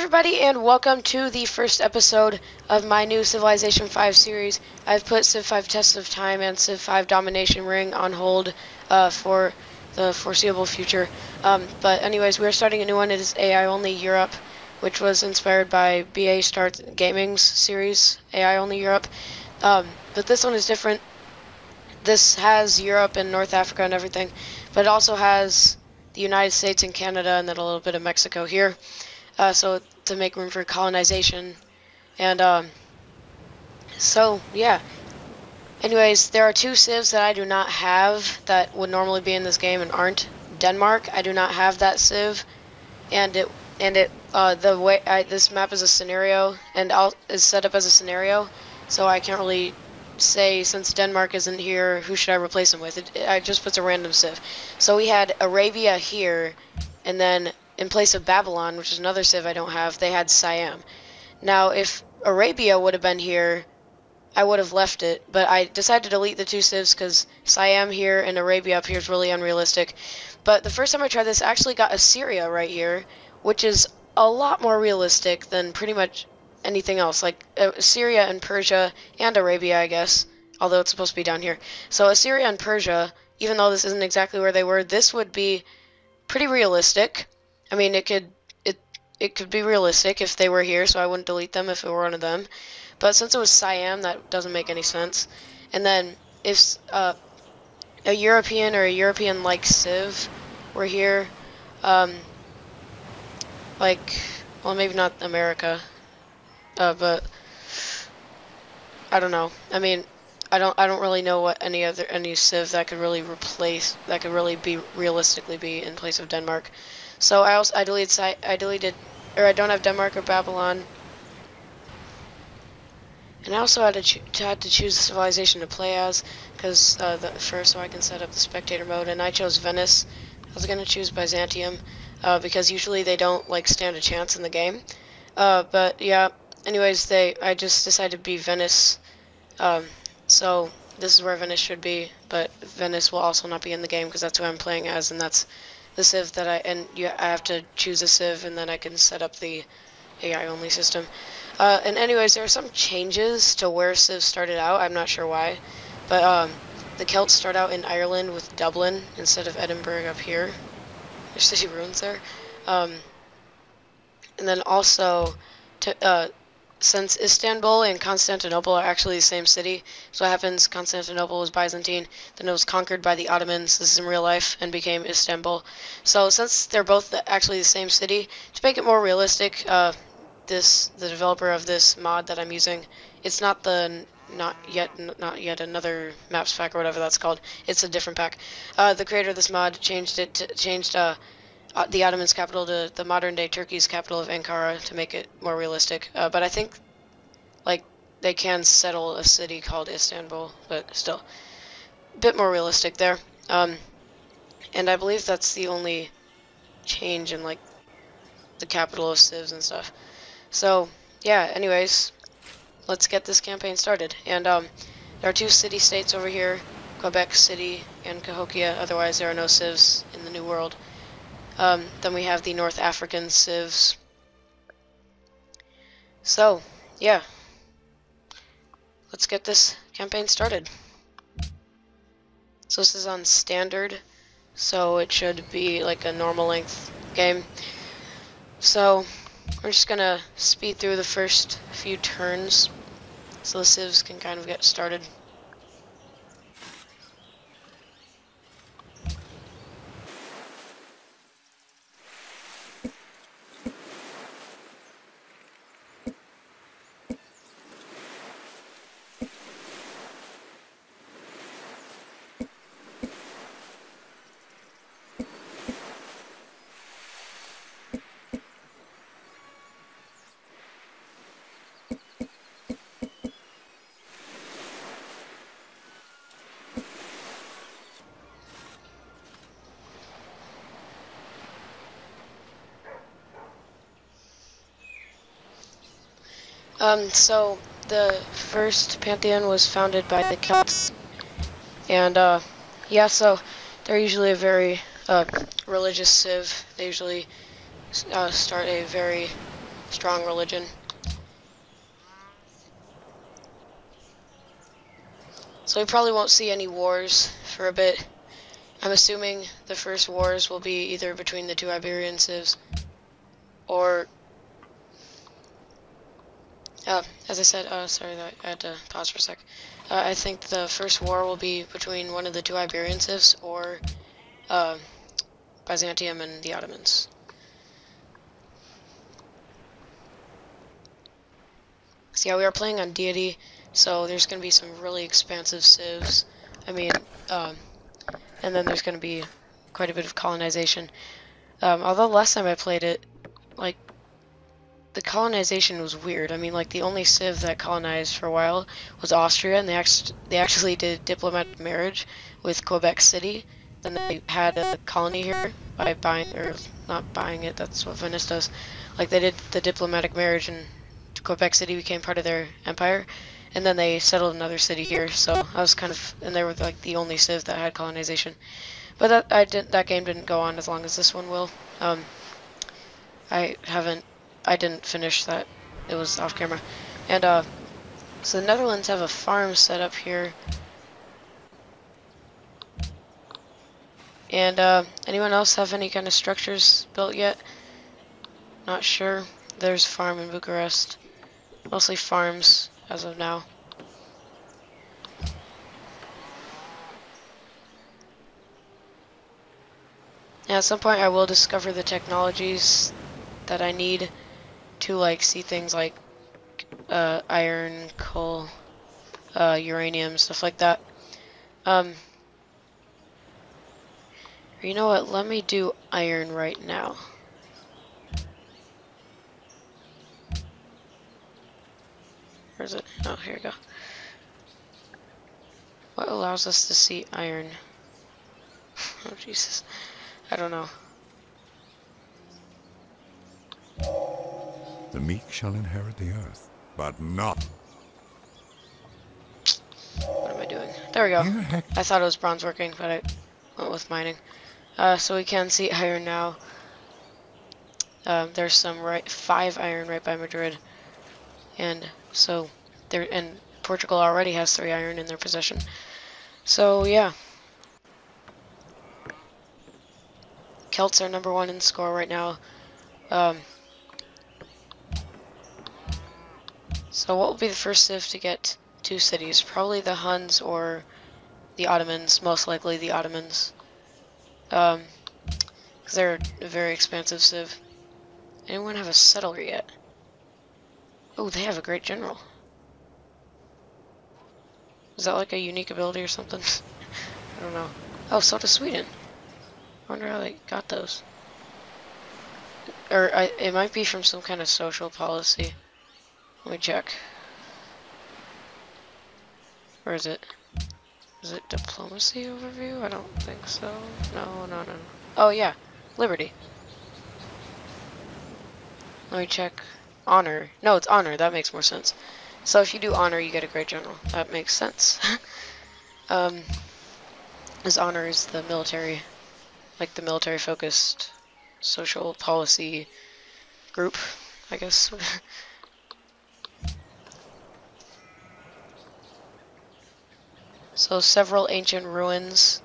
everybody, and welcome to the first episode of my new Civilization 5 series. I've put Civ 5 Tests of Time and Civ 5 Domination Ring on hold for the foreseeable future. But anyways, we're starting a new one. It is AI Only Europe, which was inspired by BA Start Gaming's series, AI Only Europe. But this one is different. This has Europe and North Africa and everything, but it also has the United States and Canada and then a little bit of Mexico here. So to make room for colonization, and so yeah. Anyways, there are two civs that I do not have that would normally be in this game and aren't. Denmark, I do not have that civ, and the way this map is a scenario and is set up as a scenario, so I can't really say, since Denmark isn't here, who should I replace him with. It just puts a random civ. So we had Arabia here, and then in place of Babylon, which is another civ I don't have, they had Siam. Now, if Arabia would have been here, I would have left it, but I decided to delete the two civs because Siam here and Arabia up here is really unrealistic. But the first time I tried this, I actually got Assyria right here, which is a lot more realistic than pretty much anything else, like Assyria and Persia and Arabia, I guess, although it's supposed to be down here. So Assyria and Persia, even though this isn't exactly where they were, this would be pretty realistic. I mean, it could be realistic if they were here, so I wouldn't delete them if it were one of them. But since it was Siam, that doesn't make any sense. And then if a European or a European-like civ were here, like, well, maybe not America, but I don't know. I mean, I don't really know what any civ that could really be realistically be in place of Denmark. So I deleted, or I don't have Denmark or Babylon, and I also had to choose the civilization to play as, because so I can set up the spectator mode, and I chose Venice. I was gonna choose Byzantium, because usually they don't like stand a chance in the game. But yeah. Anyways, I just decided to be Venice. So this is where Venice should be, but Venice will also not be in the game because that's who I'm playing as, and that's the civ that I have to choose a civ, and then I can set up the AI only system. And anyways, there are some changes to where civs started out. I'm not sure why, but the Celts start out in Ireland with Dublin instead of Edinburgh up here. There's city ruins there. And then also since Istanbul and Constantinople are actually the same city, so what happens, Constantinople was Byzantine, then it was conquered by the Ottomans, this is in real life, and became Istanbul. So since they're both actually the same city, to make it more realistic, the developer of this mod that I'm using, it's not yet another maps pack or whatever that's called, it's a different pack. The creator of this mod changed the Ottomans' capital to the modern-day Turkey's capital of Ankara to make it more realistic. But I think, like, they can settle a city called Istanbul, but still, a bit more realistic there. And I believe that's the only change in, like, the capital of civs and stuff. So, yeah, anyways, let's get this campaign started. And there are two city-states over here, Quebec City and Cahokia, otherwise there are no civs in the New World. Then we have the North African civs. So, yeah. Let's get this campaign started. So this is on standard, so it should be like a normal length game. So, we're just gonna speed through the first few turns so the civs can kind of get started. So the first pantheon was founded by the Celts, and yeah, so they're usually a very religious civ. They usually start a very strong religion. So we probably won't see any wars for a bit. I'm assuming the first wars will be either between the two Iberian civs or as I said, sorry that I had to pause for a sec. I think the first war will be between one of the two Iberian civs or Byzantium and the Ottomans. So yeah, we are playing on deity, so there's going to be some really expansive civs. I mean, and then there's going to be quite a bit of colonization. Although last time I played it, like, the colonization was weird. I mean, like, the only civ that colonized for a while was Austria, and they actually did diplomatic marriage with Quebec City. Then they had a colony here by buying, or not buying it, that's what Venice does. Like, they did the diplomatic marriage, and Quebec City became part of their empire, and then they settled another city here, so I was kind of, and they were, like, the only civ that had colonization. But that game didn't go on as long as this one will. I didn't finish that. It was off camera. And, so the Netherlands have a farm set up here. And, anyone else have any kind of structures built yet? Not sure. There's a farm in Bucharest. Mostly farms, as of now. And at some point I will discover the technologies that I need to, like, see things like iron, coal, uranium, stuff like that. You know what? Let me do iron right now. Where is it? Oh, here we go. What allows us to see iron? Oh, Jesus. I don't know. The meek shall inherit the earth, but not. What am I doing? There we go. I thought it was bronze working, but I went with mining. So we can see iron now. There's some 5 iron right by Madrid, and so and Portugal already has 3 iron in their possession. So yeah, Celts are #1 in score right now. So what will be the first civ to get 2 cities? Probably the Huns or the Ottomans, most likely the Ottomans. Because they're a very expansive civ. Anyone have a settler yet? Oh, they have a great general. Is that like a unique ability or something? I don't know. Oh, so does Sweden. I wonder how they got those. Or it might be from some kind of social policy. Let me check. Or is it? Is it diplomacy overview? I don't think so. No. Oh yeah, liberty. Let me check. Honor. No, it's honor. That makes more sense. So if you do honor, you get a great general. That makes sense. As honor is the military, like the military-focused social policy group, I guess. So several ancient ruins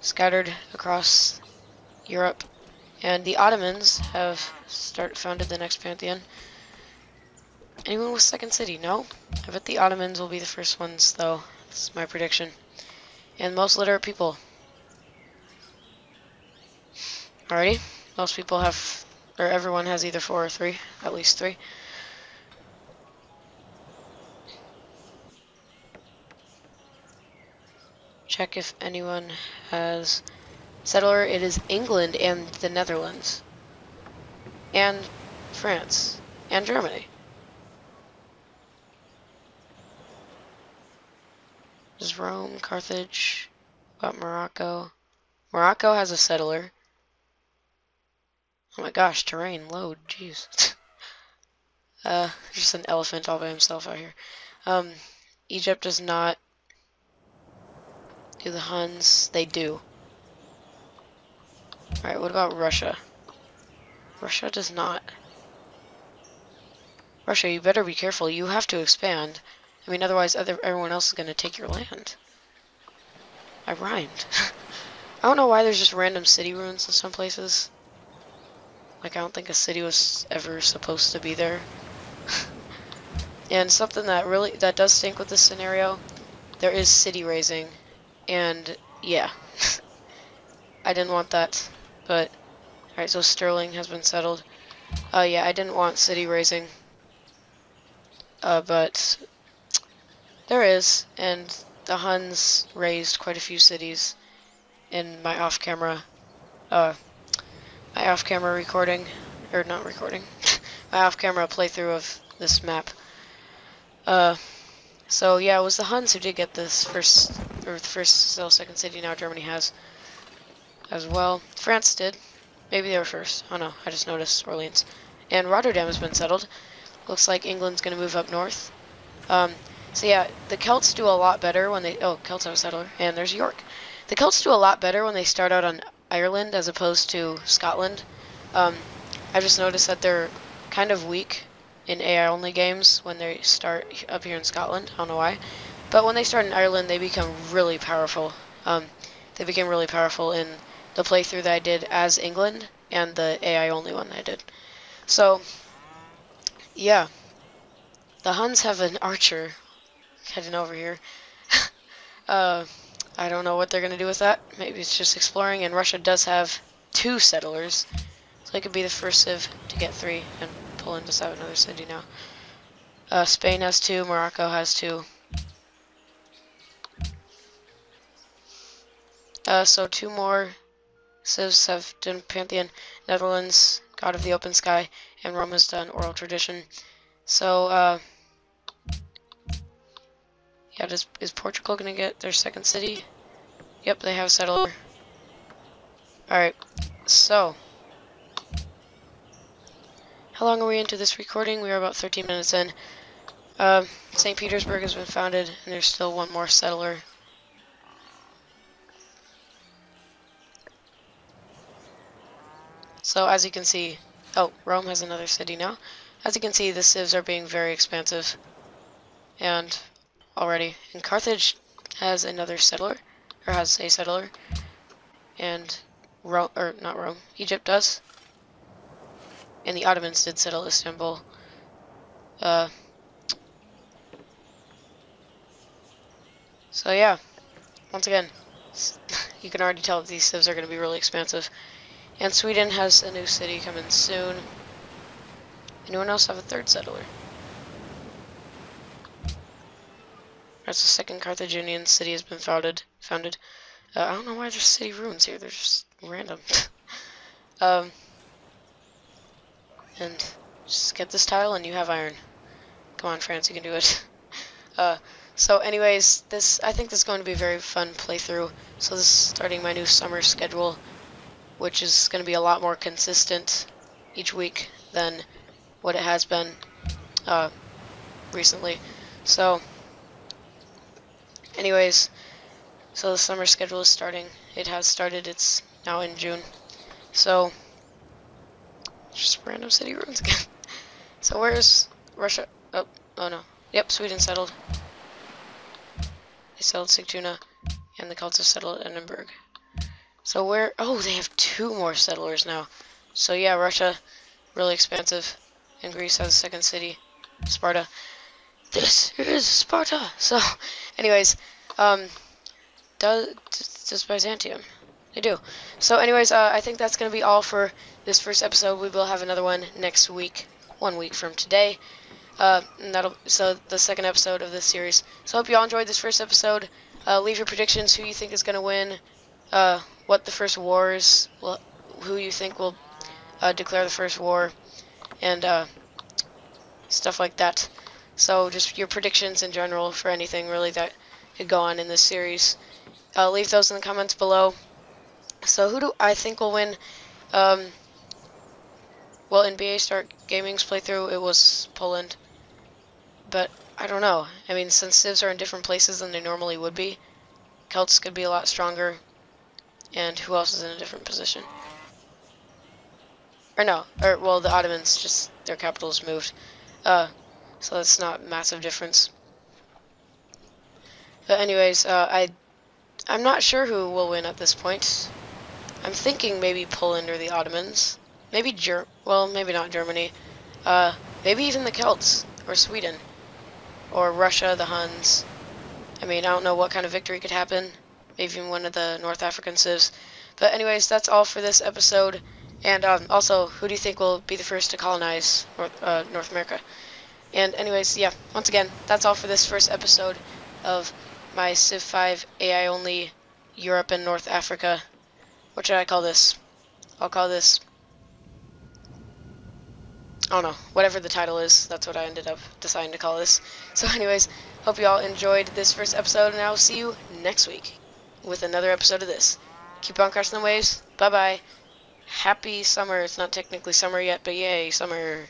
scattered across Europe, and the Ottomans have founded the next pantheon. Anyone with second city? No? I bet the Ottomans will be the first ones, though. That's my prediction. And most literate people. Alrighty. Most people have, or everyone has either 4 or 3. At least 3. Check if anyone has settler. It is England and the Netherlands. And France. And Germany. There's Rome, Carthage, about Morocco. Morocco has a settler. Oh my gosh, terrain, load, jeez. Just an elephant all by himself out here. Egypt does not. Do the Huns? They do. Alright, what about Russia? Russia does not. Russia, you better be careful. You have to expand. I mean, otherwise everyone else is going to take your land. I rhymed. I don't know why there's just random city ruins in some places. Like, I don't think a city was ever supposed to be there. And something that does stink with this scenario, there is city raising. And, yeah. I didn't want that. But, alright, so Sterling has been settled. Yeah, I didn't want city raising. But there is, and the Huns raised quite a few cities in my off-camera recording, or not recording, my off-camera playthrough of this map. So yeah, it was the Huns who did get this still second city. Now Germany has as well. France did. Maybe they were first. Oh no, I just noticed Orleans. And Rotterdam has been settled. Looks like England's going to move up north. So yeah, the Celts do a lot better when they... Oh, Celts have a settler. And there's York. The Celts do a lot better when they start out on Ireland as opposed to Scotland. I've just noticed that they're kind of weak in AI-only games when they start up here in Scotland. I don't know why. But when they start in Ireland, they become really powerful. They became really powerful in the playthrough that I did as England and the AI-only one that I did. So... yeah, the Huns have an archer heading over here. I don't know what they're going to do with that. Maybe it's just exploring, and Russia does have 2 settlers. So it could be the first civ to get 3, and Poland does have another city now. Spain has 2, Morocco has 2. So 2 more civs have done Pantheon, Netherlands, God of the Open Sky, and Rome has done Oral Tradition. So, yeah, is Portugal going to get their second city? Yep, they have a settler. Alright, so, how long are we into this recording? We are about 13 minutes in. St. Petersburg has been founded, and there's still 1 more settler. So, as you can see, oh, Rome has another city now. As you can see, the civs are being very expansive. And already. And Carthage has another settler, or has a settler. And Rome, or not Rome, Egypt does. And the Ottomans did settle Istanbul. So yeah, once again, you can already tell that these civs are going to be really expansive. And Sweden has a new city coming soon. Anyone else have a 3rd settler? There's a 2nd Carthaginian city has been founded. I don't know why there's city ruins here. They're just random. And just get this tile and you have iron. Come on, France, you can do it. So anyways, I think this is going to be a very fun playthrough. So this is starting my new summer schedule, which is going to be a lot more consistent each week than what it has been recently. So anyways, so the summer schedule is starting. It has started. It's now in June. So just random city ruins again. So where's Russia? Oh no. Yep, Sweden settled. They settled Sigtuna, and the Celts have settled Edinburgh. So where? Oh, they have 2 more settlers now. So yeah, Russia, really expansive, and Greece has a 2nd city, Sparta. This is Sparta. So, anyways, does Byzantium? They do. So, anyways, I think that's gonna be all for this first episode. We will have another one next week, 1 week from today. And so the 2nd episode of this series. So, I hope you all enjoyed this first episode. Leave your predictions. Who you think is gonna win? What the first war is, who you think will declare the first war, and stuff like that. So just your predictions in general for anything really that could go on in this series. Leave those in the comments below. So who do I think will win? Well, in BA Start Gaming's playthrough, it was Poland. But I don't know. I mean, since civs are in different places than they normally would be, Celts could be a lot stronger. And who else is in a different position? Or no, well, the Ottomans, just their capitals moved. So it's not massive difference. But anyways, I'm not sure who will win at this point. I'm thinking maybe Poland or the Ottomans. Maybe well, maybe not Germany. Maybe even the Celts or Sweden or Russia, the Huns. I mean, I don't know what kind of victory could happen. Maybe even one of the North African civs. But anyways, that's all for this episode. And also, who do you think will be the first to colonize North America? And anyways, yeah, once again, that's all for this first episode of my Civ 5 AI only Europe and North Africa. What should I call this? I'll call this, I don't know, whatever the title is. That's what I ended up deciding to call this. So anyways, hope you all enjoyed this first episode, and I'll see you next week with another episode of this. Keep on crossing the waves. Bye-bye. Happy summer. It's not technically summer yet, but yay, summer.